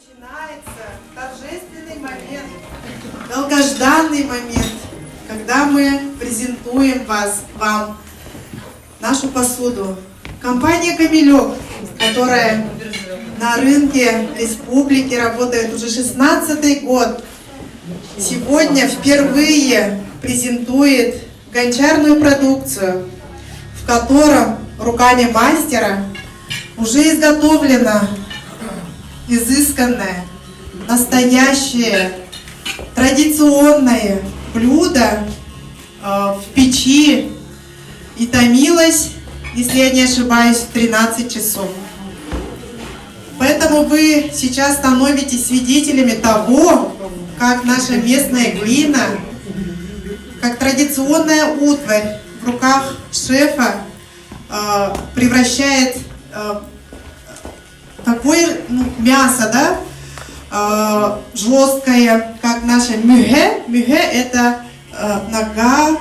Начинается торжественный момент, долгожданный момент, когда мы презентуем вам нашу посуду. Компания «Камелек», которая на рынке республики работает уже 16-й год, сегодня впервые презентует гончарную продукцию, в котором руками мастера уже изготовлено изысканное, настоящее, традиционное блюдо в печи и томилось, если я не ошибаюсь, 13 часов. Поэтому вы сейчас становитесь свидетелями того, как наша местная глина, как традиционная утварь в руках шефа превращает такое мясо, да, жесткое, как наша мюхе. Мюхе — это нога,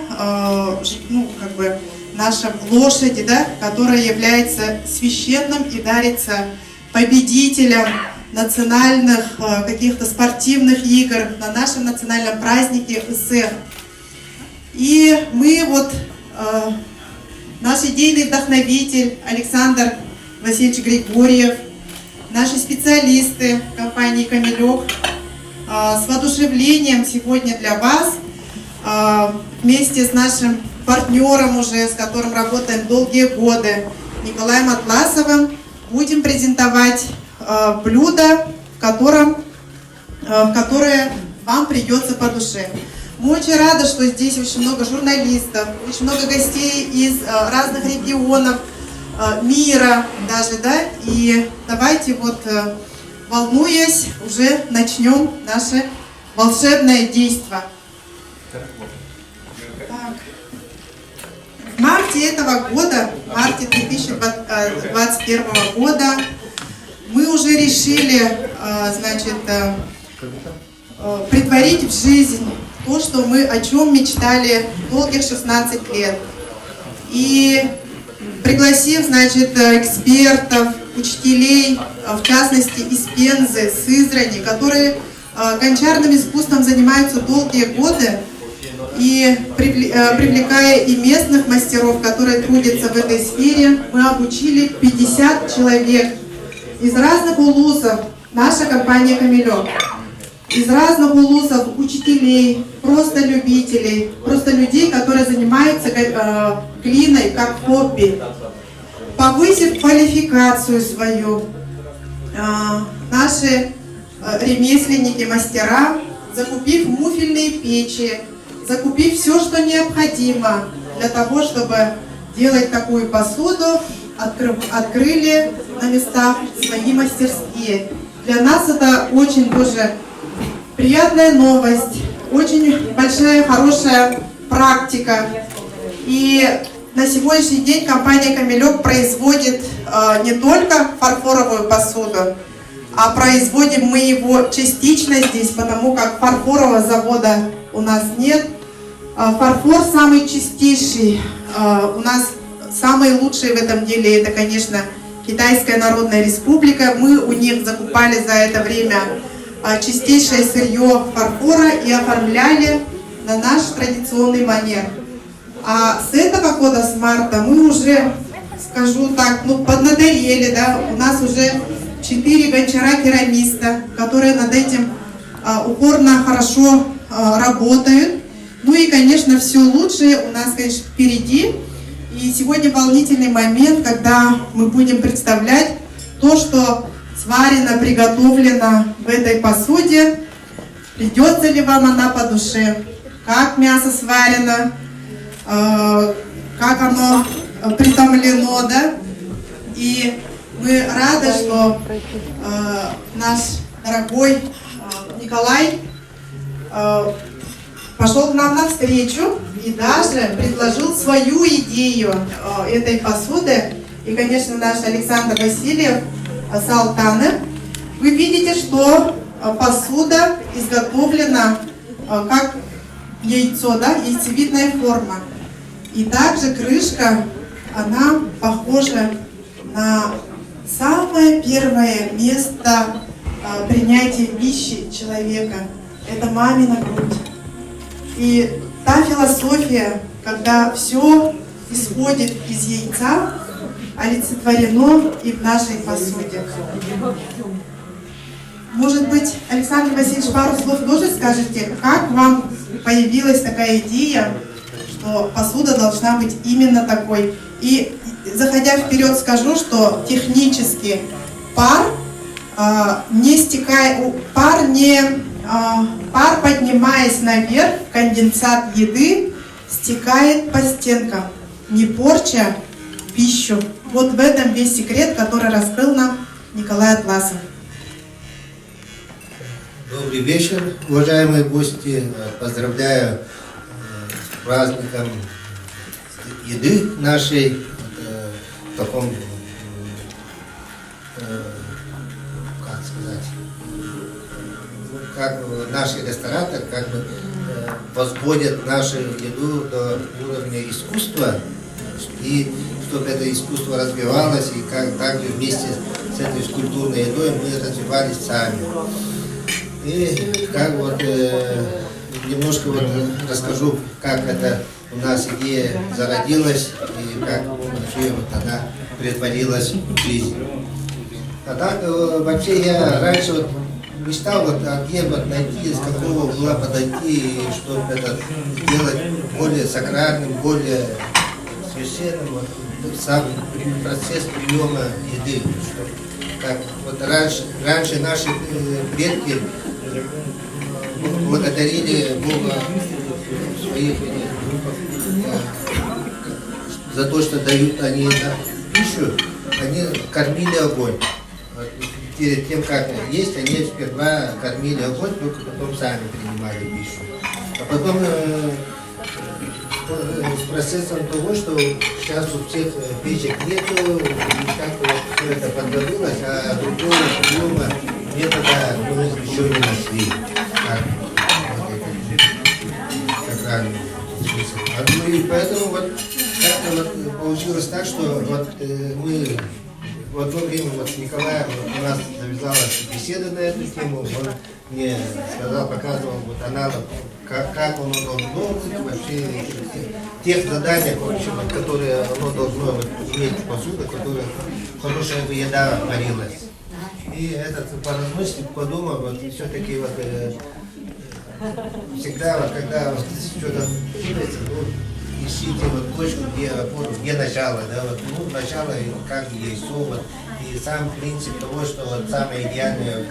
наша лошадь, да, которая является священным и дарится победителям национальных каких-то спортивных игр на нашем национальном празднике СССР. И мы наш идейный вдохновитель Александр Васильевич Григорьев, наши специалисты компании «Камелек» с воодушевлением сегодня для вас, вместе с нашим партнером уже, с которым работаем долгие годы, Николаем Атласовым, будем презентовать блюдо, которое вам придется по душе. Мы очень рады, что здесь очень много журналистов, очень много гостей из разных регионов мира даже, да, и давайте волнуясь, уже начнем наше волшебное действо. Так. В марте этого года, в марте 2021 года, мы уже решили, претворить в жизнь то, о чем мечтали долгих 16 лет. И пригласив, экспертов, учителей, в частности из Пензы, Сызрани, которые гончарным искусством занимаются долгие годы, и привлекая и местных мастеров, которые трудятся в этой сфере, мы обучили 50 человек из разных улусов, наша компания «Камелек», из разных улусов учителей, просто любителей, просто людей, которые занимаются глиной как хобби. Повысив квалификацию свою, наши ремесленники, мастера, закупив муфельные печи, закупив все, что необходимо для того, чтобы делать такую посуду, открыли на местах свои мастерские. Для нас это очень тоже приятная новость, очень большая, хорошая практика. И на сегодняшний день компания «Камелек» производит не только фарфоровую посуду, а производим мы его частично здесь, потому как фарфорового завода у нас нет. Фарфор самый чистейший, у нас самый лучший в этом деле, это, конечно, Китайская Народная Республика. Мы у них закупали за это время чистейшее сырье фарфора и оформляли на наш традиционный манер. А с этого года, с марта, мы уже, скажу так, поднадоели, да, у нас уже 4 гончара-керамиста, которые над этим упорно хорошо работают. Ну и, конечно, все лучшее у нас, конечно, впереди. И сегодня волнительный момент, когда мы будем представлять то, что сварено, приготовлено в этой посуде. Придется ли вам она по душе? Как мясо сварено? Как оно притомлено, да? И мы рады, что наш дорогой Николай пошел к нам навстречу и даже предложил свою идею этой посуды. И, конечно, наш Александр Васильев с Алтаны. Вы видите, что посуда изготовлена как яйцо, да, яйцевидная форма. И также крышка, она похожа на самое первое место принятие пищи человека. Это мамина грудь. И та философия, когда все исходит из яйца, олицетворено и в нашей посуде. Может быть, Александр Васильевич, пару слов тоже скажете, как вам появилась такая идея, что посуда должна быть именно такой? И, заходя вперед, скажу, что технически пар не стекает, пар, поднимаясь наверх, конденсат еды стекает по стенкам, не порча пищу. Вот в этом весь секрет, который раскрыл нам Николай Атласов. Добрый вечер, уважаемые гости. Поздравляю с праздником еды нашей в таком, как сказать, как наши рестораны как бы возводят нашу еду до уровня искусства, и чтобы это искусство развивалось, и как также вместе с этой культурной едой мы развивались сами. И как вот немножко вот расскажу, как это у нас идея зародилась и как вообще вот она претворилась в жизнь. А так вообще я раньше вот мечтал, вот, где вот найти, с какого угла подойти, чтобы это сделать более сакральным, более священным, вот, сам процесс приема еды. Чтобы, как вот раньше наши предки благодарили Бога своих за то, что дают они пищу, они кормили огонь. Вот, перед тем, как есть, они сперва кормили огонь, только потом сами принимали пищу. А потом с процессом того, что сейчас у всех печек нету, и как-то вот все это подготовилось, а другого приема метода мы еще не нашли. Ну и поэтому вот как-то вот получилось так, что вот мы в одно время вот с Николаем вот у нас завязалась беседа на эту тему, он мне сказал, показывал вот аналог, как оно должно быть вообще, тех заданий, которые оно должно вот, иметь посуда, которая хорошая еда варилась. И этот поразмыслив, подумал, вот все-таки вот всегда, вот, когда вот, что-то делается, ну, ищите вот точку, где начало, да, вот, ну, начало, как яйцо, вот, и сам принцип того, что вот самая идеальная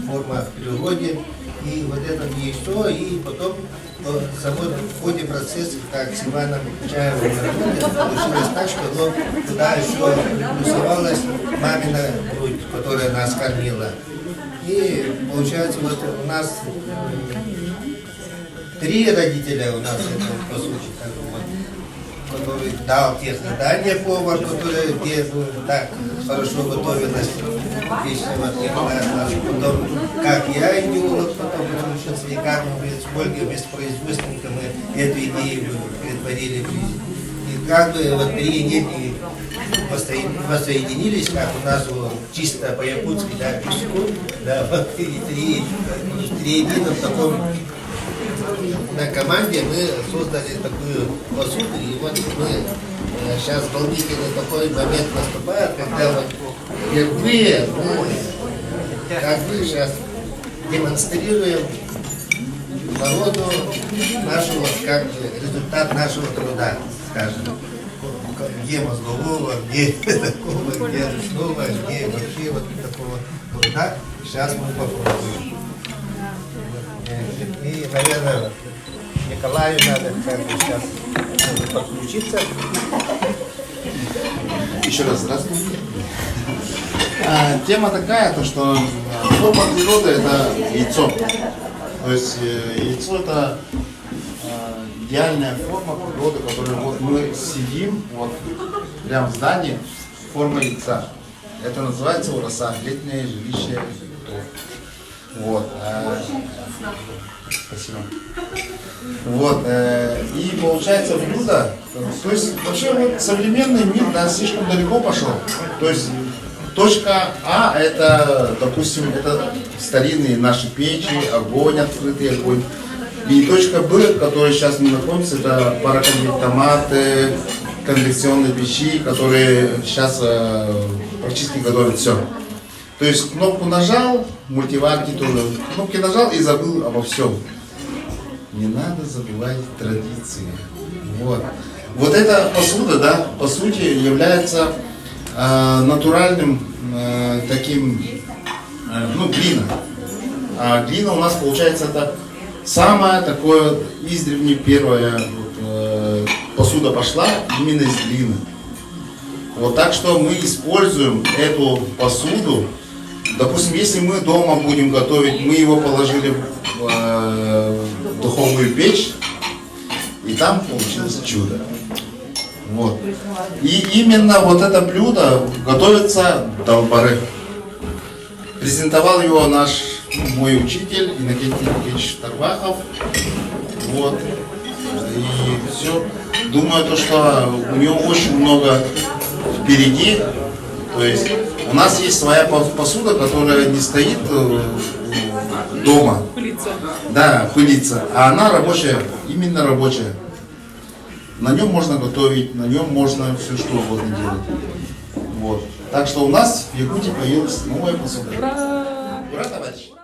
форма в природе, и вот это яйцо, и потом в самой в ходе процесса, как с Иваном Чаевым получилось так, что ну, туда еще плюсовалась мамина грудь, которая нас кормила. И получается, вот у нас 3 родителя у нас, это, по сути, как бы, вот, который дал те задания повар, который где, ну, так хорошо готовилась песня, вот, Николай Атласов, потом, как я идеолог, потом учился, и как мы с Ольгой, без производственника, мы эту идею претворили в жизнь. И как бы вот 3 энергии воссоединились, как у нас вот, чисто по-якутски, да, песку, да, вот, и 3 едино в таком. На команде мы создали такую посуду, и вот мы сейчас волнительный такой момент наступает, когда вот впервые мы как бы сейчас демонстрируем народу нашу вот как бы результат нашего труда, скажем, где мозгового, где такого, где ручного, где вообще вот такого труда. Сейчас мы попробуем. И, наверное, Николаю надо как бы сейчас подключиться. Еще раз здравствуйте. Тема такая, то что форма природы это яйцо. То есть яйцо это идеальная форма природы, которую вот мы сидим вот прямо в здании, форма яйца. Это называется ураса, летнее жилище. Вот. Спасибо. Вот. И получается блюдо. То есть вообще вот современный мир, да, слишком далеко пошел. То есть Точка А это, допустим, это старинные наши печи, огонь, открытый огонь. И точка Б, в которой сейчас мы находимся, это пароконвектоматы, конвекционные печи, которые сейчас практически готовят все. То есть кнопку нажал, мультиварки тоже, кнопки нажал и забыл обо всем. Не надо забывать традиции. Вот эта посуда, да, по сути, является натуральным таким, глина. А глина у нас получается это самое такое издревле первая посуда пошла именно из глины. Вот так что мы используем эту посуду. Допустим, если мы дома будем готовить, мы его положили в духовую печь, и там получилось чудо. Вот. И именно вот это блюдо готовится до поры. Презентовал его мой учитель Иннокентий Никитич Тарвахов. Вот. И все. Думаю, что у него очень много впереди. То есть у нас есть своя посуда, которая не стоит дома. Пылится. Да, пылится. А она рабочая, именно рабочая. На нем можно готовить, на нем можно все что угодно делать. Вот. Так что у нас в Якутии появилась новая посуда. Ура! Ура, товарищи!